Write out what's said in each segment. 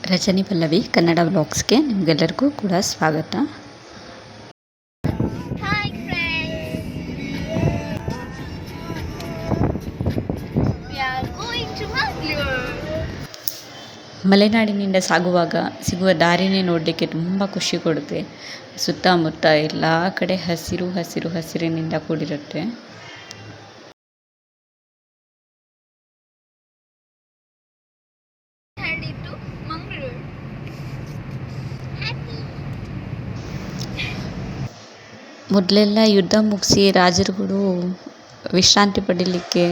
ರಜನಿ ಪಲ್ಲವಿ ಕನ್ನಡ ವ್ಲಾಗ್ಸ್ಗೆ ನಿಮಗೆಲ್ಲರಿಗೂ ಕೂಡ ಸ್ವಾಗತ. Hi friends, we are going to Mangalore. ಮಲೆನಾಡಿನಿಂದ ಸಾಗುವಾಗ ಸಿಗುವ ದಾರಿನೇ ನೋಡಲಿಕ್ಕೆ ತುಂಬ ಖುಷಿ ಕೊಡುತ್ತೆ. ಸುತ್ತಮುತ್ತ ಎಲ್ಲ ಕಡೆ ಹಸಿರು ಹಸಿರು ಹಸಿರಿನಿಂದ ಕೂಡಿರುತ್ತೆ. Heading to Mangalore. Happy. ಮೊದಲೆಲ್ಲ ಯುದ್ಧ ಮುಗಿಸಿ ರಾಜರುಗಳು ವಿಶ್ರಾಂತಿ ಪಡೀಲಿಕ್ಕೆ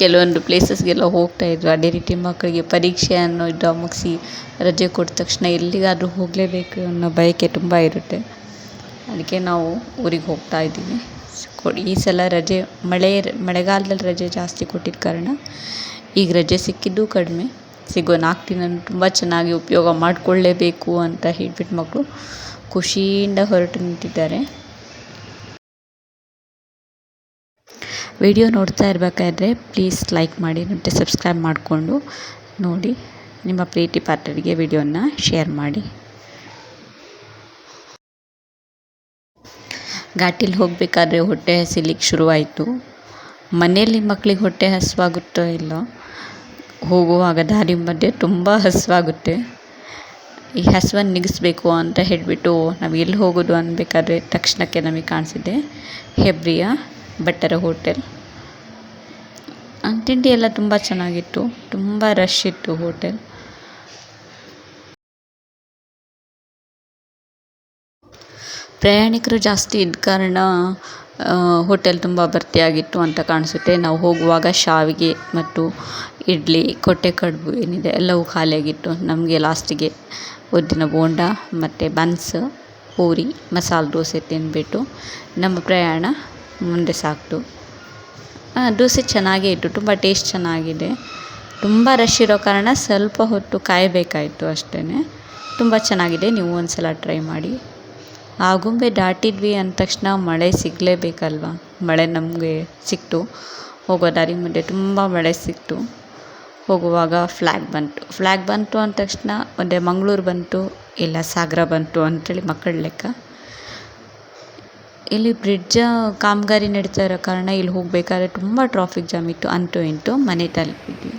ಕೆಲವೊಂದು ಪ್ಲೇಸಸ್ಗೆಲ್ಲ ಹೋಗ್ತಾಯಿದ್ರು. ಅದೇ ರೀತಿ ಮಕ್ಕಳಿಗೆ ಪರೀಕ್ಷೆ ಅನ್ನೋ ಯುದ್ಧ ಮುಗಿಸಿ ರಜೆ ಕೊಟ್ಟ ತಕ್ಷಣ ಎಲ್ಲಿಗಾದರೂ ಹೋಗಲೇಬೇಕು ಅನ್ನೋ ಬಯಕೆ ತುಂಬ ಇರುತ್ತೆ. ಅದಕ್ಕೆ ನಾವು ಊರಿಗೆ ಹೋಗ್ತಾ ಇದ್ದೀವಿ. ಈ ಸಲ ರಜೆ ಮಳೆಗಾಲದಲ್ಲಿ ರಜೆ ಜಾಸ್ತಿ ಕೊಟ್ಟಿದ್ದ ಕಾರಣ ಈಗ ರಜೆ ಸಿಕ್ಕಿದ್ದು ಕಡಿಮೆ. ಸಿಗೋ 4 ದಿನ ತುಂಬ ಚೆನ್ನಾಗಿ ಉಪಯೋಗ ಮಾಡಿಕೊಳ್ಳೇಬೇಕು ಅಂತ ಹೇಳ್ಬಿಟ್ಟು ಮಕ್ಕಳು ಖುಷಿಯಿಂದ ಹೊರಟು ನಿಂತಿದ್ದಾರೆ. ವಿಡಿಯೋ ನೋಡ್ತಾ ಇರಬೇಕಾದ್ರೆ ಪ್ಲೀಸ್ ಲೈಕ್ ಮಾಡಿ ಮತ್ತು ಸಬ್ಸ್ಕ್ರೈಬ್ ಮಾಡಿಕೊಂಡು ನೋಡಿ. ನಿಮ್ಮ ಪ್ರೀತಿ ಪಾತ್ರರಿಗೆ ವಿಡಿಯೋನ ಶೇರ್ ಮಾಡಿ. ಘಾಟಿಲಿ ಹೋಗಬೇಕಾದ್ರೆ ಹೊಟ್ಟೆ ಹಸಿಲಿಕ್ಕೆ ಶುರುವಾಯಿತು. ಮನೆಯಲ್ಲಿ ಮಕ್ಕಳಿಗೆ ಹೊಟ್ಟೆ ಹಸಿವಾಗುತ್ತೋ ಇಲ್ಲೋ, ಹೋಗುವಾಗ ದಾರಿ ಮಧ್ಯೆ ತುಂಬ ಹಸಿವಾಗುತ್ತೆ. ಈ ಹಸಿವನ್ನು ನಿಗಿಸ್ಬೇಕು ಅಂತ ಹೇಳಿಬಿಟ್ಟು ನಾವು ಎಲ್ಲಿ ಹೋಗೋದು ಅನ್ಬೇಕಾದ್ರೆ ತಕ್ಷಣಕ್ಕೆ ನಮಗೆ ಕಾಣಿಸಿದೆ ಹೆಬ್ರಿಯ ಭಟ್ಟರ ಹೋಟೆಲ್. ತಿಂಡಿ ಎಲ್ಲ ತುಂಬ ಚೆನ್ನಾಗಿತ್ತು, ತುಂಬ ರಶ್ ಇತ್ತು ಹೋಟೆಲ್. ಪ್ರಯಾಣಿಕರು ಜಾಸ್ತಿ ಇದ್ದ ಕಾರಣ ಹೋಟೆಲ್ ತುಂಬ ಭರ್ತಿಯಾಗಿತ್ತು ಅಂತ ಕಾಣಿಸುತ್ತೆ. ನಾವು ಹೋಗುವಾಗ ಶಾವಿಗೆ ಮತ್ತು ಇಡ್ಲಿ, ಕೊಟ್ಟೆ ಕಡುಬು ಏನಿದೆ ಎಲ್ಲವೂ ಖಾಲಿಯಾಗಿತ್ತು. ನಮಗೆ ಲಾಸ್ಟಿಗೆ ಉದ್ದಿನ ಬೋಂಡ ಮತ್ತು ಬನ್ಸ್, ಪೂರಿ, ಮಸಾಲೆ ದೋಸೆ ತಿಂದುಬಿಟ್ಟು ನಮ್ಮ ಪ್ರಯಾಣ ಮುಂದೆ ಸಾಗ್ತು. ದೋಸೆ ಚೆನ್ನಾಗೇ ಇತ್ತು, ತುಂಬ ಟೇಸ್ಟ್ ಚೆನ್ನಾಗಿದೆ. ತುಂಬ ರಶ್ ಇರೋ ಕಾರಣ ಸ್ವಲ್ಪ ಹೊತ್ತು ಕಾಯಬೇಕಾಯಿತು ಅಷ್ಟೇ. ತುಂಬ ಚೆನ್ನಾಗಿದೆ, ನೀವು ಒಂದು ಸಲ ಟ್ರೈ ಮಾಡಿ. ಆಗುಂಬೆ ದಾಟಿದ್ವಿ ಅಂದ ತಕ್ಷಣ ಮಳೆ ಸಿಗಲೇಬೇಕಲ್ವ. ಮಳೆ ನಮಗೆ ಸಿಕ್ತು. ಹೋಗೋ ದಾರಿ ಮಧ್ಯೆ ತುಂಬ ಮಳೆ ಸಿಕ್ತು. ಹೋಗುವಾಗ ಫ್ಲ್ಯಾಗ್ ಬಂತು ಅಂದ ತಕ್ಷಣ ಒಂದೇ ಮಂಗಳೂರು ಬಂತು ಇಲ್ಲ ಸಾಗರ ಬಂತು ಅಂಥೇಳಿ ಮಕ್ಕಳ ಲೆಕ್ಕ. ಇಲ್ಲಿ ಬ್ರಿಡ್ಜ್ ಕಾಮಗಾರಿ ನಡೀತಾ ಇರೋ ಕಾರಣ ಇಲ್ಲಿ ಹೋಗಬೇಕಾದ್ರೆ ತುಂಬ ಟ್ರಾಫಿಕ್ ಜಾಮ್ ಇತ್ತು. ಅಂತೂ ಇಂತೂ ಮನೆ ತಲುಪಿದ್ವಿ.